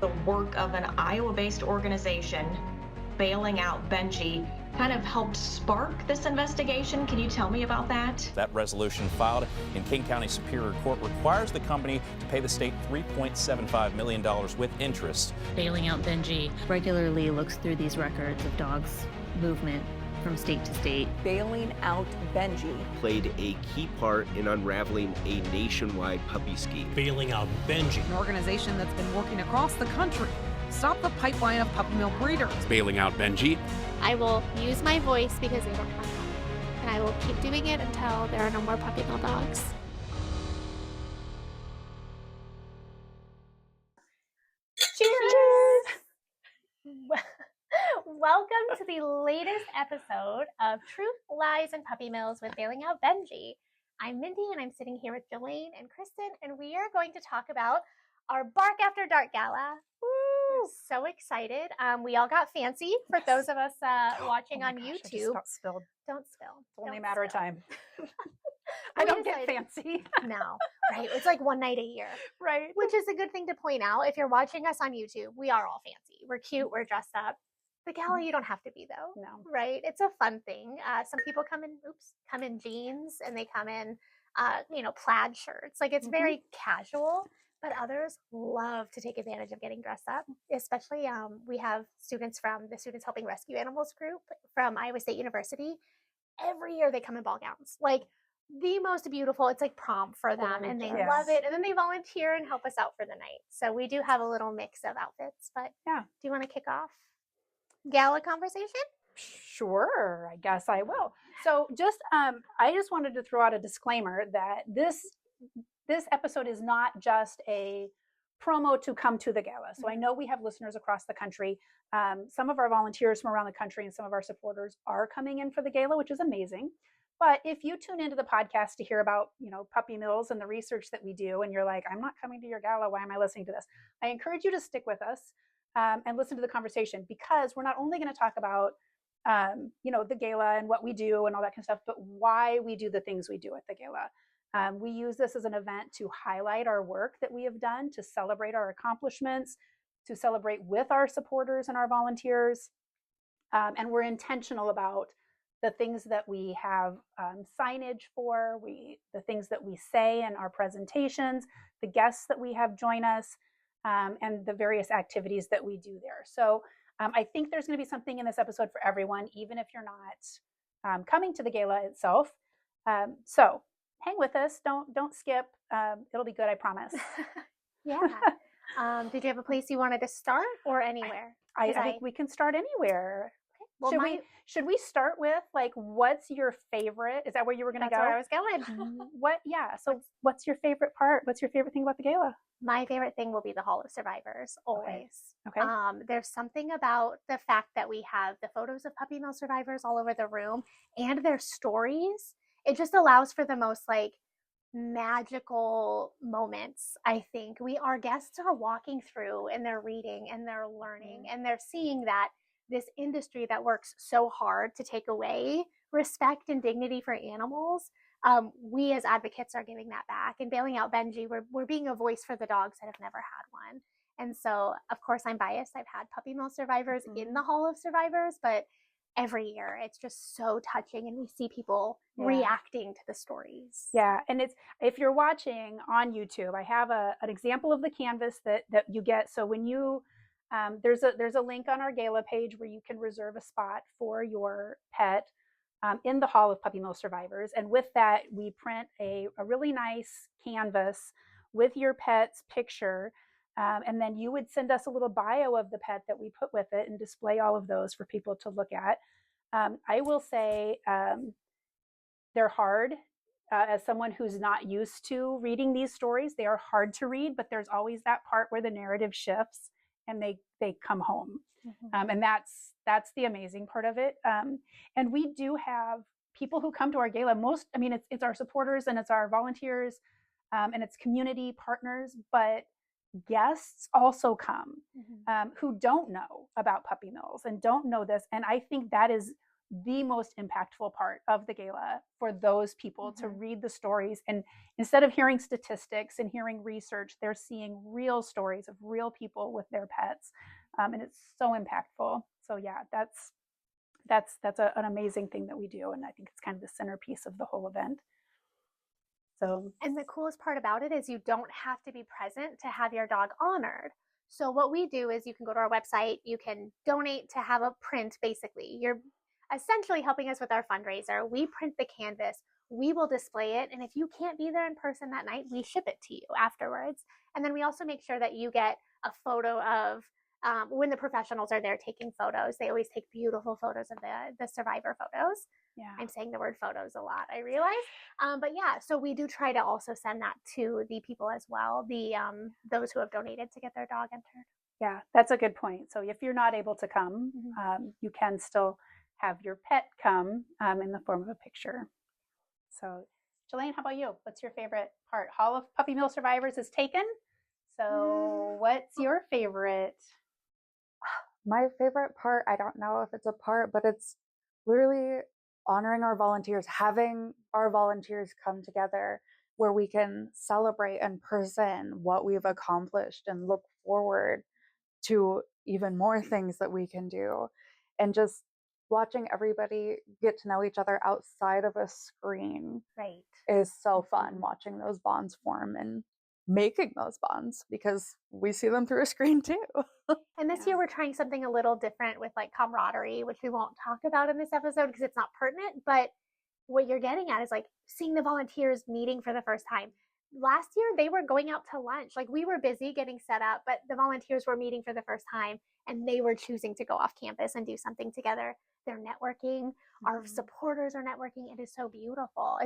the work of an Iowa-based organization, Bailing Out Benji, kind of helped spark this investigation. Can you tell me about that? That resolution filed in King County Superior Court requires the company to pay the state $3.75 million with interest. Bailing Out Benji regularly looks through these records of dogs' movement from state to state. Bailing Out Benji played a key part in unraveling a nationwide puppy scheme. Bailing Out Benji, an organization that's been working across the country to stop the pipeline of puppy mill breeders. Bailing Out Benji. I will use my voice because they don't have one, and I will keep doing it until there are no more puppy mill dogs. Cheers! Welcome to the latest episode of Truth, Lies, and Puppy Mills with Bailing Out Benji. I'm Mindy, and I'm sitting here with Jolene and Kristen, and we are going to talk about our Bark After Dark Gala. Woo! So excited. We all got fancy for those of us watching on YouTube. I just got spilled. Don't spill. It's only a matter of time. I don't get fancy. No, right? It's like one night a year. Right. Which is a good thing to point out. If you're watching us on YouTube, we are all fancy. We're cute. We're dressed up. The gala, you don't have to be though. No. Right? It's a fun thing. Some people come in jeans, and they come in, plaid shirts. Like it's very casual. But others love to take advantage of getting dressed up. Especially, we have students from the Students Helping Rescue Animals group from Iowa State University. Every year they come in ball gowns. Like the most beautiful. It's like prom for them, and they love it. And then they volunteer and help us out for the night. So we do have a little mix of outfits. But yeah, do you want to kick off gala conversation? Sure, I guess I will. So I just wanted to throw out a disclaimer that this episode is not just a promo to come to the gala. So I know we have listeners across the country. Some of our volunteers from around the country and some of our supporters are coming in for the gala, which is amazing. But if you tune into the podcast to hear about, puppy mills and the research that we do, and you're like, I'm not coming to your gala, why am I listening to this? I encourage you to stick with us and listen to the conversation, because we're not only going to talk about, the gala and what we do and all that kind of stuff, but why we do the things we do at the gala. We use this as an event to highlight our work that we have done, to celebrate our accomplishments, to celebrate with our supporters and our volunteers. And we're intentional about the things that we have signage for, the things that we say in our presentations, the guests that we have join us, and the various activities that we do there. So I think there's going to be something in this episode for everyone, even if you're not coming to the gala itself. So hang with us. Don't skip. It'll be good, I promise. Yeah. Did you have a place you wanted to start, or anywhere? I think we can start anywhere. Okay. Well, should we start with what's your favorite? Is that where you were going to go? That's where I was going. So what's your favorite part? What's your favorite thing about the gala? My favorite thing will be the Hall of Survivors, always. Okay. There's something about the fact that we have the photos of puppy mill survivors all over the room and their stories. It just allows for the most magical moments. I think our guests are walking through, and they're reading and they're learning and they're seeing that this industry that works so hard to take away respect and dignity for animals, we as advocates are giving that back. And Bailing Out Benji, we're being a voice for the dogs that have never had one. And so, of course, I'm biased. I've had puppy mill survivors in the Hall of Survivors, but every year it's just so touching, and we see people reacting to the stories. Yeah, and if you're watching on YouTube, I have an example of the canvas that you get. So when you there's a link on our gala page where you can reserve a spot for your pet in the Hall of Puppy Mill Survivors, and with that we print a really nice canvas with your pet's picture. And then you would send us a little bio of the pet that we put with it and display all of those for people to look at. I will say they're hard. As someone who's not used to reading these stories, they are hard to read, but there's always that part where the narrative shifts and they come home. And that's the amazing part of it. And we do have people who come to our gala. It's our supporters and it's our volunteers and it's community partners, but guests also come who don't know about puppy mills and don't know this. And I think that is the most impactful part of the gala for those people to read the stories. And instead of hearing statistics and hearing research, they're seeing real stories of real people with their pets. And it's so impactful. So yeah, that's an amazing thing that we do. And I think it's kind of the centerpiece of the whole event. So, and the coolest part about it is you don't have to be present to have your dog honored. So what we do is you can go to our website, you can donate to have a print. Basically, you're essentially helping us with our fundraiser. We print the canvas, we will display it, and if you can't be there in person that night, we ship it to you afterwards. And then we also make sure that you get a photo of when the professionals are there taking photos. They always take beautiful photos of the survivor photos. yeah. I'm saying the word photos a lot, I realize. But yeah, so we do try to also send that to the people as well, those who have donated to get their dog entered. Yeah, that's a good point. So if you're not able to come, you can still have your pet come in the form of a picture. So, Jelaine, how about you? What's your favorite part? Hall of Puppy Mill Survivors is taken. So what's your favorite? My favorite part, I don't know if it's a part, but it's literally honoring our volunteers, having our volunteers come together where we can celebrate in person what we've accomplished and look forward to even more things that we can do. And just watching everybody get to know each other outside of a screen is so fun, watching those bonds form and making those bonds, because we see them through a screen too. And this year we're trying something a little different with like camaraderie, which we won't talk about in this episode because it's not pertinent, but what you're getting at is like seeing the volunteers meeting for the first time. Last year they were going out to lunch. Like we were busy getting set up, but the volunteers were meeting for the first time and they were choosing to go off campus and do something together. They're networking. Our supporters are networking. It is so beautiful.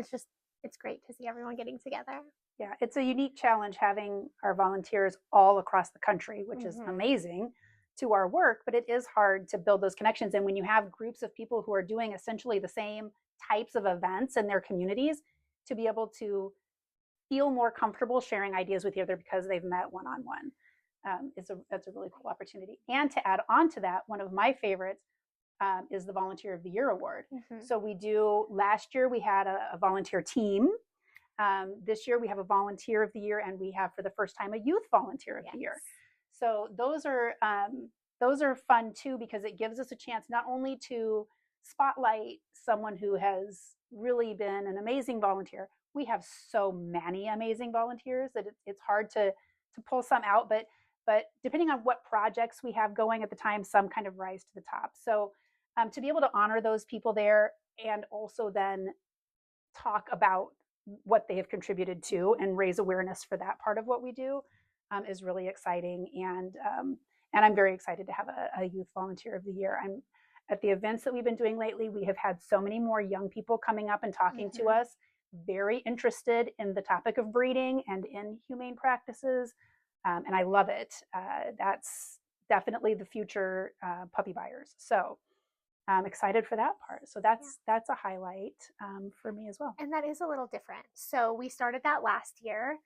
It's great to see everyone getting together. Yeah, it's a unique challenge having our volunteers all across the country, which is amazing to our work, but it is hard to build those connections. And when you have groups of people who are doing essentially the same types of events in their communities, to be able to feel more comfortable sharing ideas with each other because they've met one-on-one, that's a really cool opportunity. And to add on to that, one of my favorites is the Volunteer of the Year Award. So last year we had a volunteer team. This year we have a Volunteer of the Year, and we have for the first time a Youth Volunteer of the Year. So those are fun too, because it gives us a chance not only to spotlight someone who has really been an amazing volunteer. We have so many amazing volunteers that it's hard to pull some out, but depending on what projects we have going at the time, some kind of rise to the top. So to be able to honor those people there and also then talk about what they have contributed to and raise awareness for that part of what we do is really exciting. And I'm very excited to have a Youth Volunteer of the Year. I'm at the events that we've been doing lately, we have had so many more young people coming up and talking to us, very interested in the topic of breeding and in humane practices. And I love it. That's definitely the future puppy buyers. So I'm excited for that part. So that's a highlight for me as well. And that is a little different. So we started that last year.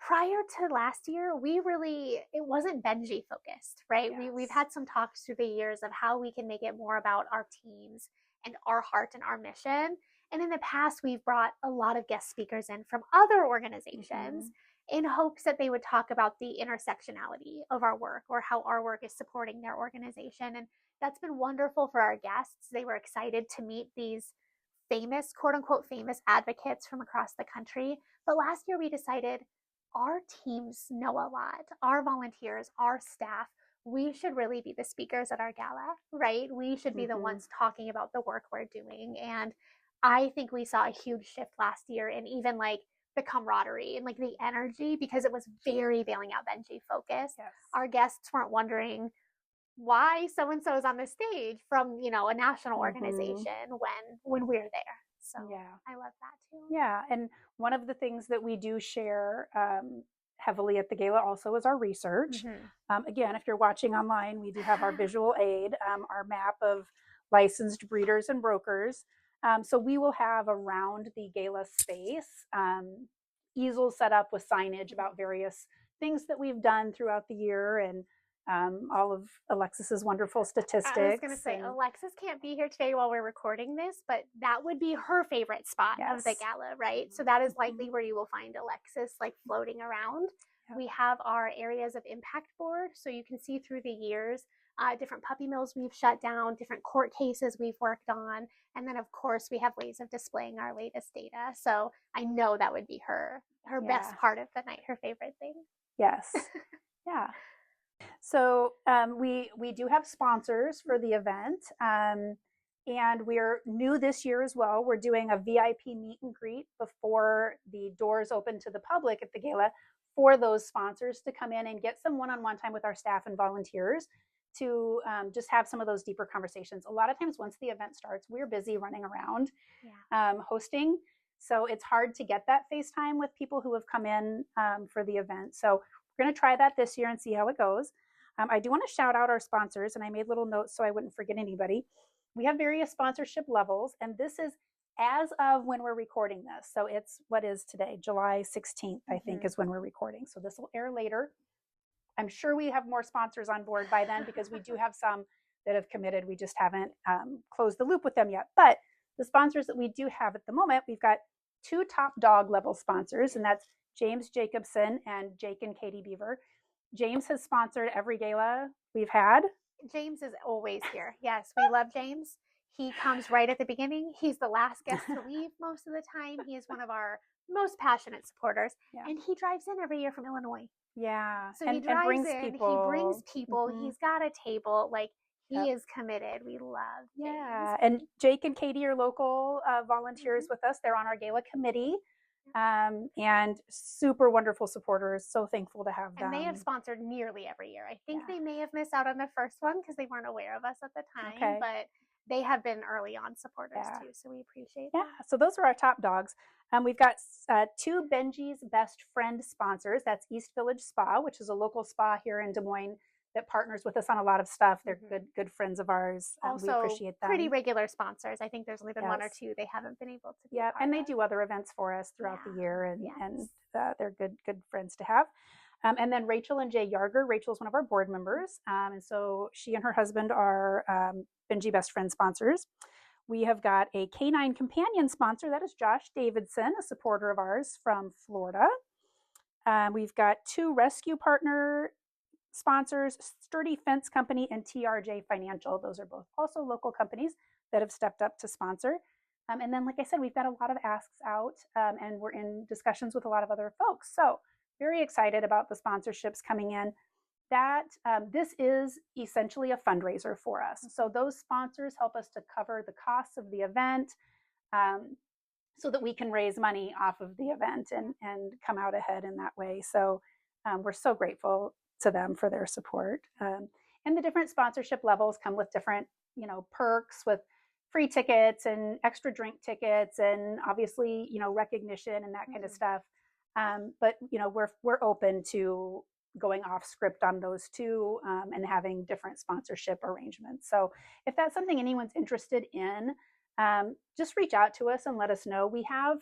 Prior to last year, it wasn't Benji focused, right? Yes. We've had some talks through the years of how we can make it more about our teams and our heart and our mission. And in the past, we've brought a lot of guest speakers in from other organizations in hopes that they would talk about the intersectionality of our work or how our work is supporting their organization. And that's been wonderful for our guests. They were excited to meet these famous, quote unquote, famous advocates from across the country. But last year we decided our teams know a lot, our volunteers, our staff, we should really be the speakers at our gala, right? We should be the ones talking about the work we're doing. And I think we saw a huge shift last year in even like the camaraderie and like the energy, because it was very Bailing Out Benji focused. Yes. Our guests weren't wondering why so-and-so is on the stage from, a national organization when we're there. So I love that too. Yeah. And one of the things that we do share heavily at the gala also is our research. Again, if you're watching online, we do have our visual aid, our map of licensed breeders and brokers. So we will have around the gala space easels set up with signage about various things that we've done throughout the year and all of Alexis's wonderful statistics. I was going to say, Alexis can't be here today while we're recording this, but that would be her favorite spot of the gala, right? So that is likely where you will find Alexis like floating around. We have our areas of impact board, so you can see through the years different puppy mills we've shut down, different court cases we've worked on, and then of course we have ways of displaying our latest data. So I know that would be her best part of the night, her favorite thing. Yes. Yeah. So we do have sponsors for the event, and we're new this year as well. We're doing a VIP meet and greet before the doors open to the public at the gala for those sponsors to come in and get some one-on-one time with our staff and volunteers to just have some of those deeper conversations. A lot of times once the event starts, we're busy running around hosting. So it's hard to get that FaceTime with people who have come in for the event. So we're going to try that this year and see how it goes. I do want to shout out our sponsors, and I made little notes so I wouldn't forget anybody. We have various sponsorship levels, and this is as of when we're recording this. So it's what is today, July 16th, I think is when we're recording. So this will air later. I'm sure we have more sponsors on board by then because we do have some that have committed. We just haven't closed the loop with them yet. But the sponsors that we do have at the moment, we've got 2 top dog level sponsors, and that's James Jacobson and Jake and Katie Beaver. James has sponsored every gala we've had. James is always here. Yes, we love James. He comes right at the beginning. He's the last guest to leave most of the time. He is one of our most passionate supporters, and he drives in every year from Illinois. Yeah, so he drives brings in. People. He brings people. He's got a table. Like he is committed. We love James. Yeah, and Jake and Katie are local volunteers with us. They're on our gala committee. And super wonderful supporters. So thankful to have them. And they have sponsored nearly every year. I think they may have missed out on the first one because they weren't aware of us at the time, but they have been early on supporters too. So we appreciate that. So those are our top dogs. We've got 2 Benji's Best Friend sponsors. That's East Village Spa, which is a local spa here in Des Moines that partners with us on a lot of stuff. They're good friends of ours. Also, we appreciate them. Pretty regular sponsors. I think there's only been 1 or 2 they haven't been able to be a part and they of. do other events for us throughout the year, and they're good friends to have. And then Rachel and Jay Yarger. Rachel's one of our board members, and so she and her husband are Benji Best Friend sponsors. We have got a canine companion sponsor. That is Josh Davidson, a supporter of ours from Florida. We've got 2 rescue partner sponsors, Sturdy Fence Company and TRJ Financial. Those are both also local companies that have stepped up to sponsor. And then, like I said, we've got a lot of asks out, and we're in discussions with a lot of other folks. So very excited about the sponsorships coming in. That this is essentially a fundraiser for us. So those sponsors help us to cover the costs of the event, so that we can raise money off of the event and come out ahead in that way. So we're so grateful to them for their support. And the different sponsorship levels come with different, perks, with free tickets and extra drink tickets, and obviously, recognition and that kind of stuff. But we're open to going off script on those too, and having different sponsorship arrangements. So if that's something anyone's interested in, just reach out to us and let us know. We have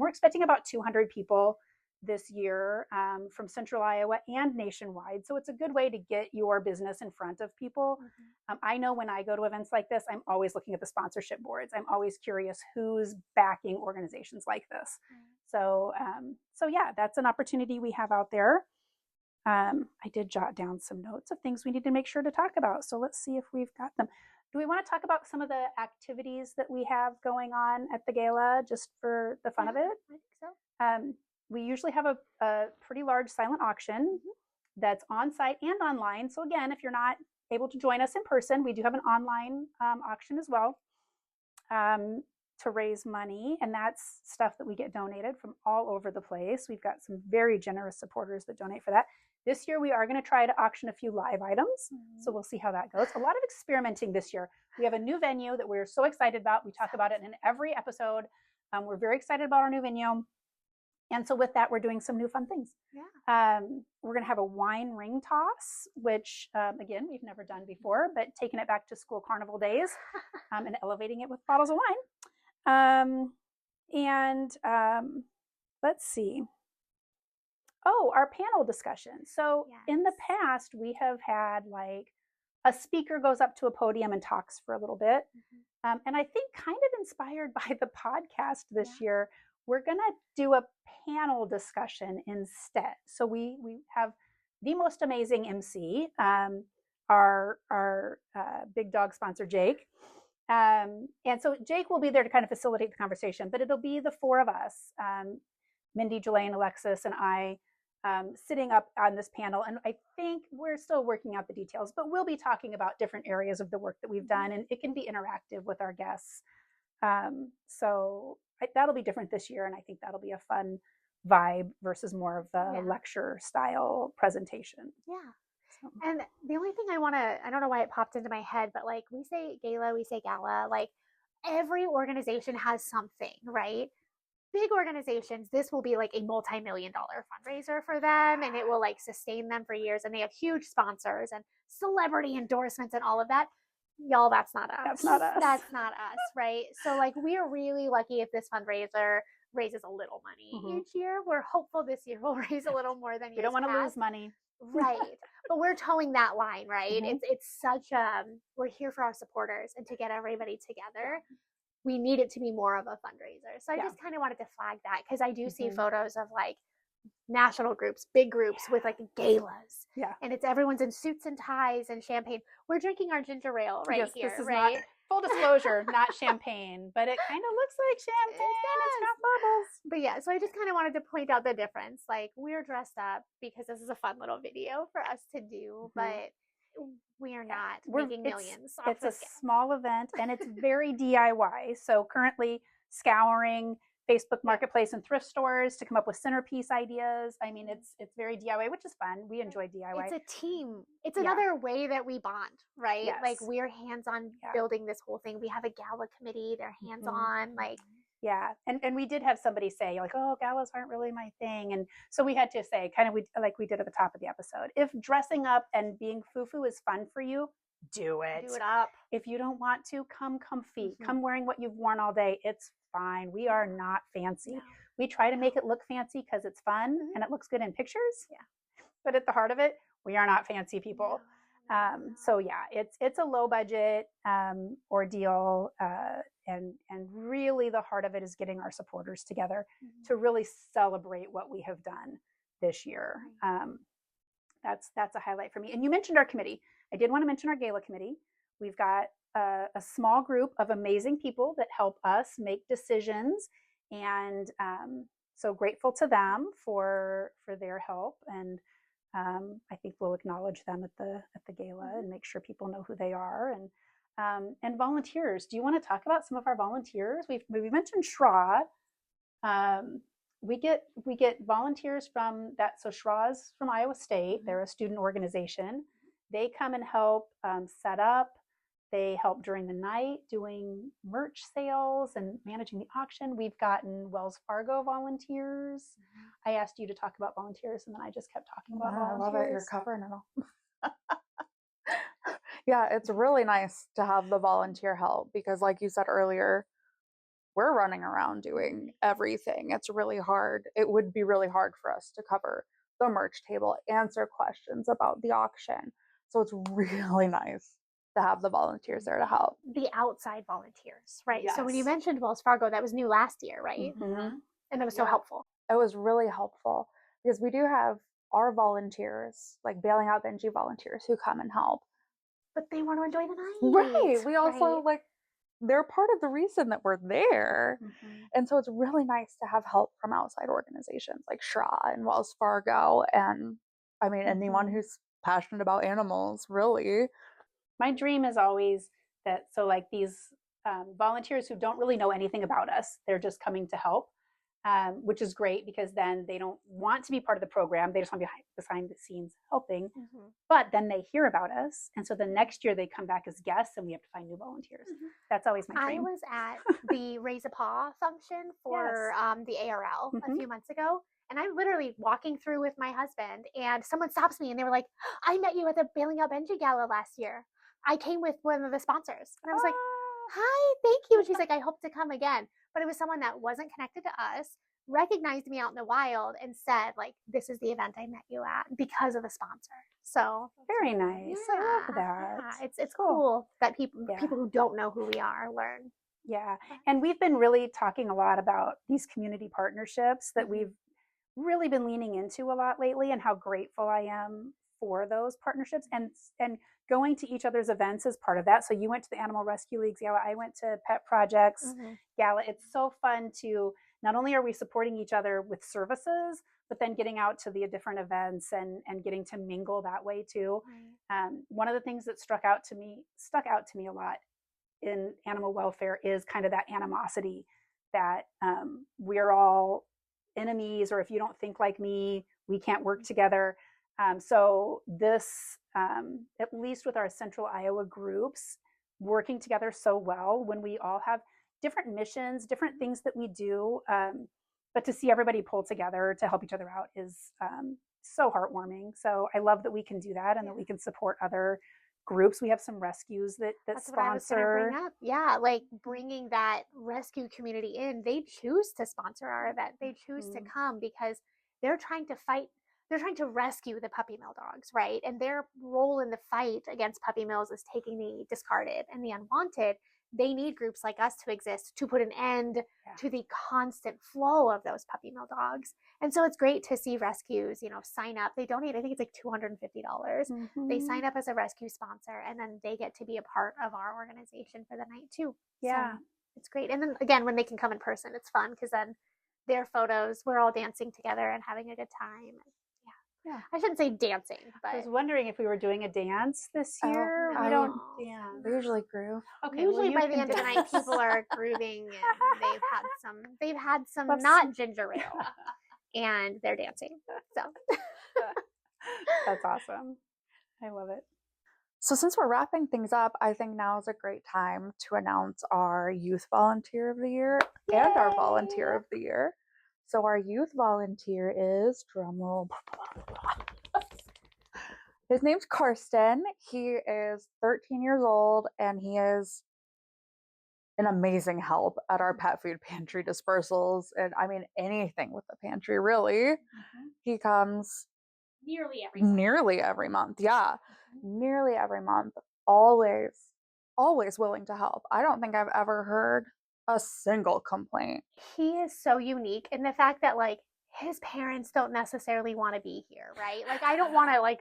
we're expecting about 200 people this year, from Central Iowa and nationwide. So it's a good way to get your business in front of people. I know when I go to events like this, I'm always looking at the sponsorship boards. I'm always curious who's backing organizations like this. So yeah, that's an opportunity we have out there. I did jot down some notes of things we need to make sure to talk about. So let's see if we've got them. Do we want to talk about some of the activities that we have going on at the gala, just for the fun of it? I think so. We usually have a pretty large silent auction that's on site and online. So again, if you're not able to join us in person, we do have an online auction as well, to raise money. And that's stuff that we get donated from all over the place. We've got some very generous supporters that donate for that. This year, we are going to try to auction a few live items. So we'll see how that goes. A lot of experimenting this year. We have a new venue that we're so excited about. We talk about it in every episode. We're very excited about our new venue. And so with that, we're doing some new fun things. We're going to have a wine ring toss, which, again, we've never done before, but taking it back to school carnival days, and elevating it with bottles of wine. Let's see. Oh, our panel discussion. So in the Yes. past, we have had like a speaker goes up to a podium and talks for a little bit. And I think kind of inspired by the podcast this year, we're going to do a panel discussion instead. So we have the most amazing MC, our big dog sponsor, Jake. And so Jake will be there to kind of facilitate the conversation, but it'll be the four of us, Mindy, Jelaine, Alexis, and I, sitting up on this panel. And I think we're still working out the details, but we'll be talking about different areas of the work that we've done, and it can be interactive with our guests. So that'll be different this year, and I think that'll be a fun vibe versus more of the lecture style presentation. Yeah. And the only thing I don't know why it popped into my head, but like we say gala, we say gala, like every organization has something, right? Big organizations, this will be like a multi-million-dollar fundraiser for them, and it will like sustain them for years, and they have huge sponsors and celebrity endorsements and all of that. Y'all, that's not us. That's not us. That's not us, right? So like we are really lucky if this fundraiser raises a little money each year. We're hopeful this year will raise a little more than years We don't want to past. lose money. Right. But we're towing that line, right? It's such we're here for our supporters, and to get everybody together, we need it to be more of a fundraiser. So I just kind of wanted to flag that, because I do see photos of like national groups, big groups with like galas. Yeah. And it's everyone's in suits and ties and champagne. We're drinking our ginger ale right here, this is right? not, full disclosure, not champagne, but it kind of looks like champagne. It's got bubbles. But yeah, so I just kind of wanted to point out the difference. Like, we're dressed up because this is a fun little video for us to do, but we are not making millions off It's a this. small event, and it's very DIY. So currently scouring Facebook Marketplace and thrift stores to come up with centerpiece ideas. I mean, it's very DIY, which is fun. We enjoy DIY. It's a team. It's another way that we bond, right? Yes. Like, we're hands-on building this whole thing. We have a gala committee. They're hands-on. Like, yeah. And we did have somebody say, like, oh, galas aren't really my thing. And so we had to say, kind of like we did at the top of the episode, if dressing up and being foo-foo is fun for you, do it. Do it up. If you don't want to, come comfy. Come wearing what you've worn all day. It's fine. We are not fancy. No. We try to make it look fancy because it's fun and it looks good in pictures. Yeah. But at the heart of it, we are not fancy people. So yeah, it's a low budget ordeal, and really the heart of it is getting our supporters together to really celebrate what we have done this year. That's a highlight for me. And you mentioned our committee. I did want to mention our gala committee. We've got a small group of amazing people that help us make decisions, and so grateful to them for their help. And I think we'll acknowledge them at the gala and make sure people know who they are. And volunteers. Do you want to talk about some of our volunteers? We mentioned SHRA. We get volunteers from that. So SHRA's from Iowa State. They're a student organization. They come and help set up. They help during the night doing merch sales and managing the auction. We've gotten Wells Fargo volunteers. I asked you to talk about volunteers, and then I just kept talking about volunteers. I love it. You're covering it all. Yeah, it's really nice to have the volunteer help because, like you said earlier, we're running around doing everything. It's really hard. It would be really hard for us to cover the merch table, answer questions about the auction. So it's really nice to have the volunteers there to help. The outside volunteers, right? Yes. So when you mentioned Wells Fargo, that was new last year, right? And that was so helpful. It was really helpful because we do have our volunteers, like bailing out Benji volunteers, who come and help. But they want to enjoy the night. Right. We also like, they're part of the reason that we're there. And so it's really nice to have help from outside organizations like SHRA and Wells Fargo. And I mean, anyone who's passionate about animals, really. My dream is always that, so like these volunteers who don't really know anything about us, they're just coming to help, which is great because then they don't want to be part of the program. They just want to be behind the scenes helping. But then they hear about us. And so the next year they come back as guests and we have to find new volunteers. That's always my dream. I was at the Raise a Paw function for the ARL a few months ago. And I'm literally walking through with my husband and someone stops me and they were like, I met you at the Bailing Out Benji Gala last year. I came with one of the sponsors. And I was like, hi, thank you. And she's like, I hope to come again. But it was someone that wasn't connected to us, recognized me out in the wild and said, like, this is the event I met you at because of the sponsor. So Very nice. I love that. yeah, it's cool that people Yeah. people who don't know who we are learn. Yeah. And we've been really talking a lot about these community partnerships that we've really been leaning into a lot lately, and how grateful I am for those partnerships, and going to each other's events is part of that. So you went to the Animal Rescue Leagues Gala, I went to Pet Projects Gala. It's so fun to, not only are we supporting each other with services, but then getting out to the different events and getting to mingle that way too. One of the things that stuck out to me a lot in animal welfare is kind of that animosity that we're all enemies, or if you don't think like me, we can't work together. So this, at least with our Central Iowa groups, working together so well when we all have different missions, different things that we do, but to see everybody pull together to help each other out is so heartwarming. So I love that we can do that, and that we can support other groups. We have some rescues that That's sponsor. what I was going to bring up. Yeah, like bringing that rescue community in. They choose to sponsor our event. They choose to come because they're trying to fight. They're trying to rescue the puppy mill dogs, right? And their role in the fight against puppy mills is taking the discarded and the unwanted. They need groups like us to exist to put an end to the constant flow of those puppy mill dogs. And so it's great to see rescues, sign up. They donate, I think it's like $250. They sign up as a rescue sponsor, and then they get to be a part of our organization for the night too. Yeah. So it's great. And then again, when they can come in person, it's fun because then their photos, we're all dancing together and having a good time. Yeah. I shouldn't say dancing, but I was wondering if we were doing a dance this year. no. We don't dance. We usually groove. Okay, usually well, by the end of the night, people are grooving, and they've had some not ginger ale, and they're dancing. So that's awesome. I love it. So since we're wrapping things up, I think now is a great time to announce our Youth Volunteer of the Year and our Volunteer of the Year. So our youth volunteer is, drumroll, his name's Karsten. He is 13 years old, and he is an amazing help at our pet food pantry dispersals, and I mean anything with the pantry, really. He comes nearly every month. Yeah, nearly every month. Always willing to help. I don't think I've ever heard a single complaint. He is so unique in the fact that like his parents don't necessarily want to be here, right? Like I don't want to like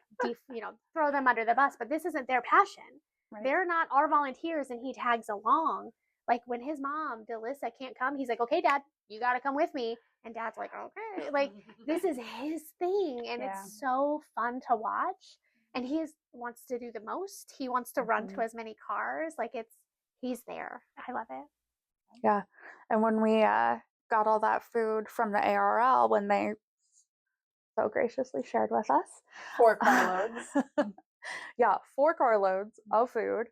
throw them under the bus, but this isn't their passion. Right. They're not our volunteers, and he tags along. Like when his mom, Delissa, can't come, he's like, "Okay, Dad, you got to come with me." And Dad's like, "Okay." Like this is his thing, and it's so fun to watch. And wants to do the most. He wants to run to as many cars. Like he's there. I love it. Yeah. And when we got all that food from the ARL, when they so graciously shared with us 4 carloads. 4 carloads of food,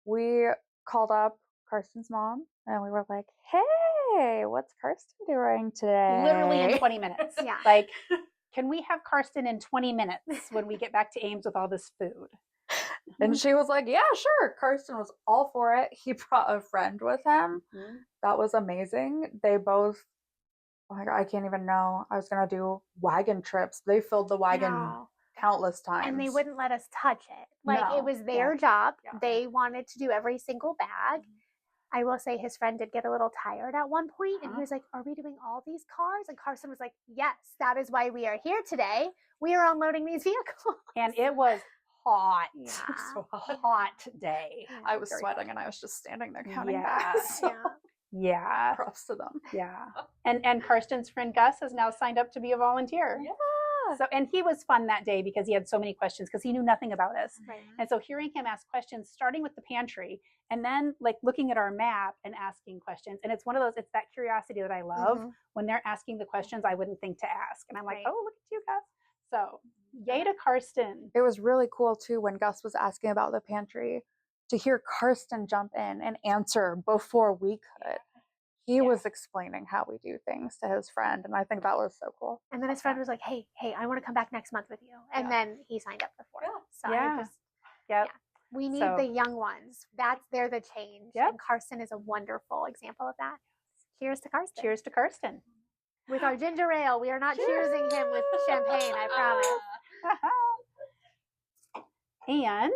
we called up Karsten's mom and we were like, "Hey, what's Karsten doing today?" Literally in 20 minutes. Yeah. Like, can we have Karsten in 20 minutes when we get back to Ames with all this food? And she was like, "Yeah, sure." Karsten was all for it. He brought a friend with him. That was amazing. They both, oh my God, I can't even know. I was going to do wagon trips. They filled the wagon countless times. And they wouldn't let us touch it. Like it was their job. They wanted to do every single bag. I will say his friend did get a little tired at one point, and he was like, "Are we doing all these cars?" And Karsten was like, "Yes, that is why we are here today. We are unloading these vehicles." And it was hot. So a hot day. I was sweating and I was just standing there counting bags. So props to them. Yeah. And Karsten's friend Gus has now signed up to be a volunteer. Yeah. So, and he was fun that day because he had so many questions because he knew nothing about us. Right. And so hearing him ask questions, starting with the pantry, and then like looking at our map and asking questions. And it's one of those, it's that curiosity that I love when they're asking the questions I wouldn't think to ask. And I'm like, oh, look at you, Gus. So yay to Karsten. It was really cool too when Gus was asking about the pantry to hear Karsten jump in and answer before we could. He was explaining how we do things to his friend, and I think that was so cool. And then his friend was like, hey, I want to come back next month with you. And then he signed up for it. So we need the young ones. They're the change. And Karsten is a wonderful example of that. Cheers to Karsten. Cheers to Karsten. with our ginger ale. We are not cheersing him with champagne, I promise. And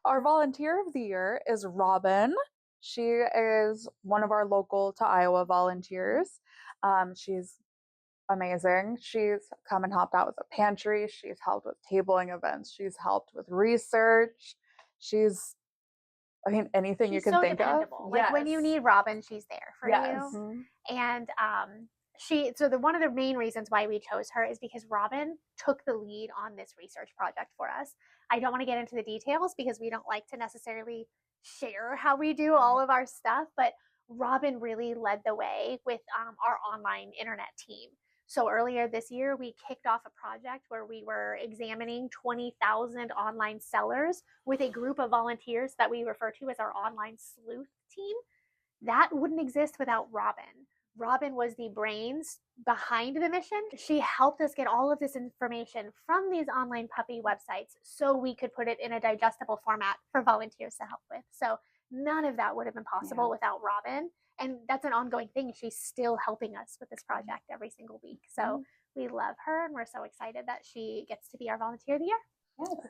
our volunteer of the year is Robin. She is one of our local to Iowa volunteers. She's amazing. She's come and helped out with the pantry. She's helped with tabling events. She's helped with research. Anything you She's can so think dependable. of. Like when you need Robin, she's there for Yes. you. And one of the main reasons why we chose her is because Robin took the lead on this research project for us. I don't want to get into the details because we don't like to necessarily share how we do all of our stuff, but Robin really led the way with our online internet team. So earlier this year, we kicked off a project where we were examining 20,000 online sellers with a group of volunteers that we refer to as our online sleuth team. That wouldn't exist without Robin. Robin was the brains behind the mission. She helped us get all of this information from these online puppy websites so we could put it in a digestible format for volunteers to help with. So none of that would have been possible without Robin. And that's an ongoing thing. She's still helping us with this project every single week. So we love her and we're so excited that she gets to be our volunteer of the year.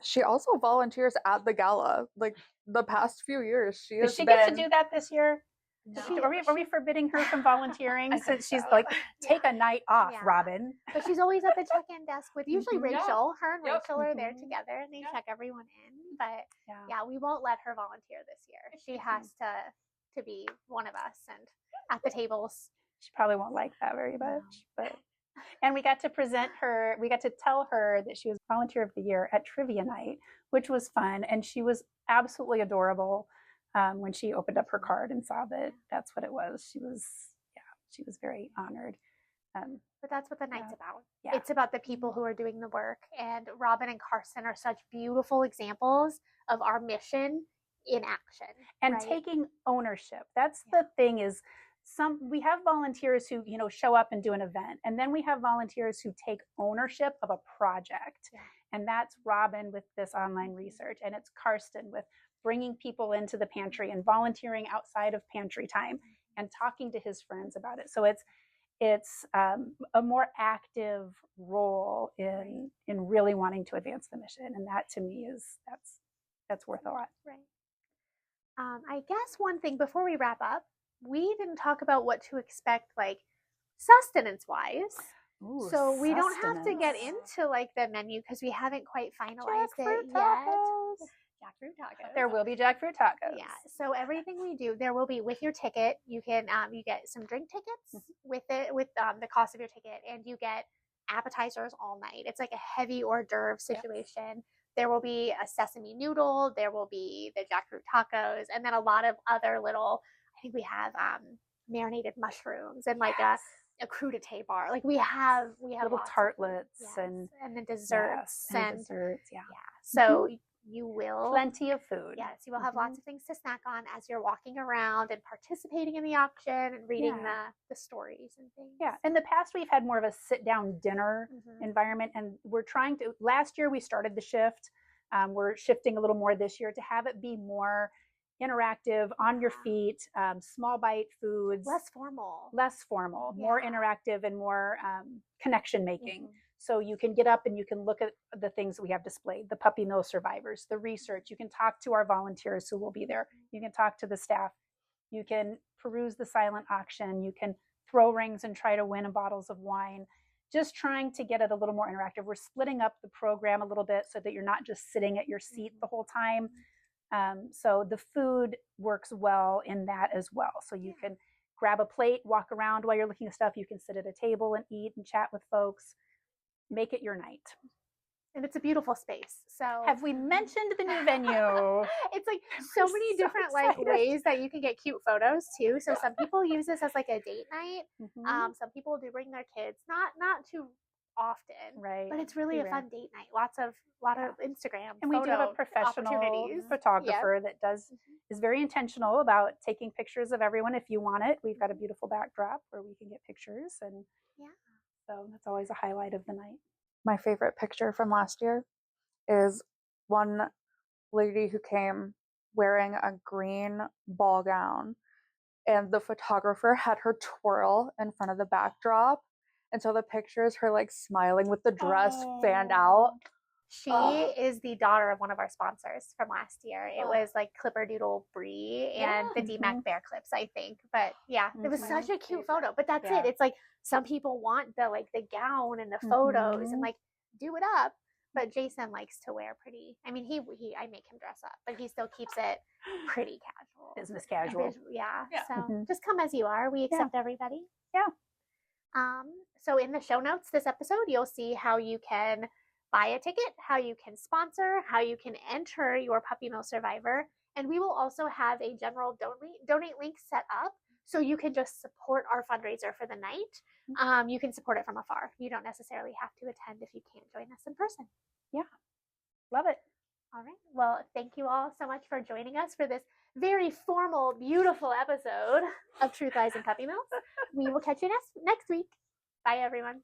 She also volunteers at the gala. Like the past few years, Does she get to do that this year? No. Are we forbidding her from volunteering since she's like, take a night off, Robin? But she's always at the check-in desk with usually Rachel. Her and Rachel are there together and they check everyone in. But we won't let her volunteer this year. She has to be one of us and at the tables. She probably won't like that very much, but. And we got to present her, we got to tell her that she was volunteer of the year at trivia night, which was fun. And she was absolutely adorable when she opened up her card and saw that that's what it was. She was very honored. But that's what the night's about. Yeah. It's about the people who are doing the work. And Robin and Carson are such beautiful examples of our mission in action. And taking ownership. That's the thing is, we have volunteers who show up and do an event, and then we have volunteers who take ownership of a project, and that's Robin with this online research, and it's Karsten with bringing people into the pantry and volunteering outside of pantry time and talking to his friends about it. So it's a more active role in really wanting to advance the mission, and that to me is that's worth a lot. Right. I guess one thing before we wrap up, we didn't talk about what to expect, like sustenance wise. So we don't have to get into like the menu because we haven't quite finalized it yet. Jackfruit tacos. There will be jackfruit tacos. Yeah. So everything we do, there will be with your ticket. You can you get some drink tickets with it with the cost of your ticket, and you get appetizers all night. It's like a heavy hors d'oeuvre situation. Yes. There will be a sesame noodle. There will be the jackfruit tacos, and then a lot of other little. I think we have marinated mushrooms and like a crudité bar. Like we have little tartlets and then desserts and desserts. Yeah. So you will plenty of food. Yes, you will have lots of things to snack on as you're walking around and participating in the auction and reading the stories and things. Yeah. In the past, we've had more of a sit-down dinner environment, and we're trying to. Last year, we started the shift. We're shifting a little more this year to have it be more interactive, on your feet, small bite foods. Less formal, more interactive and more connection making. So you can get up and you can look at the things that we have displayed, the puppy mill survivors, the research. You can talk to our volunteers who will be there. You can talk to the staff. You can peruse the silent auction. You can throw rings and try to win bottles of wine. Just trying to get it a little more interactive. We're splitting up the program a little bit so that you're not just sitting at your seat the whole time. So the food works well in that as well. So you can grab a plate, walk around while you're looking at stuff. You can sit at a table and eat and chat with folks. Make it your night. And it's a beautiful space. So have we mentioned the new venue? It's like so many different like ways that you can get cute photos too. So some people use this as like a date night. Some people do bring their kids, not too often, right? But it's really a fun date night. Lot of Instagram, and we do have a professional photographer that is very intentional about taking pictures of everyone. If you want it, we've got a beautiful backdrop where we can get pictures, and so that's always a highlight of the night. My favorite picture from last year is one lady who came wearing a green ball gown, and the photographer had her twirl in front of the backdrop, And so the picture is her like smiling with the dress fanned out. She is the daughter of one of our sponsors from last year. It was like Clipperdoodle Brie and the DMAC Bear Clips, I think. But yeah, it was such a cute photo. But that's it. It's like some people want the like the gown and the photos and like do it up. But Jason likes to wear pretty. I mean, I make him dress up, but he still keeps it pretty casual, business casual. Yeah. So just come as you are. We accept everybody. Yeah. So in the show notes this episode, you'll see how you can buy a ticket, how you can sponsor, how you can enter your Puppy Mill Survivor, and we will also have a general donate link set up so you can just support our fundraiser for the night. You can support it from afar. You don't necessarily have to attend if you can't join us in person. Yeah, love it. All right. Well, thank you all so much for joining us for this very formal, beautiful episode of Truth Lies and Puppy Mills. We will catch you next week. Bye, everyone.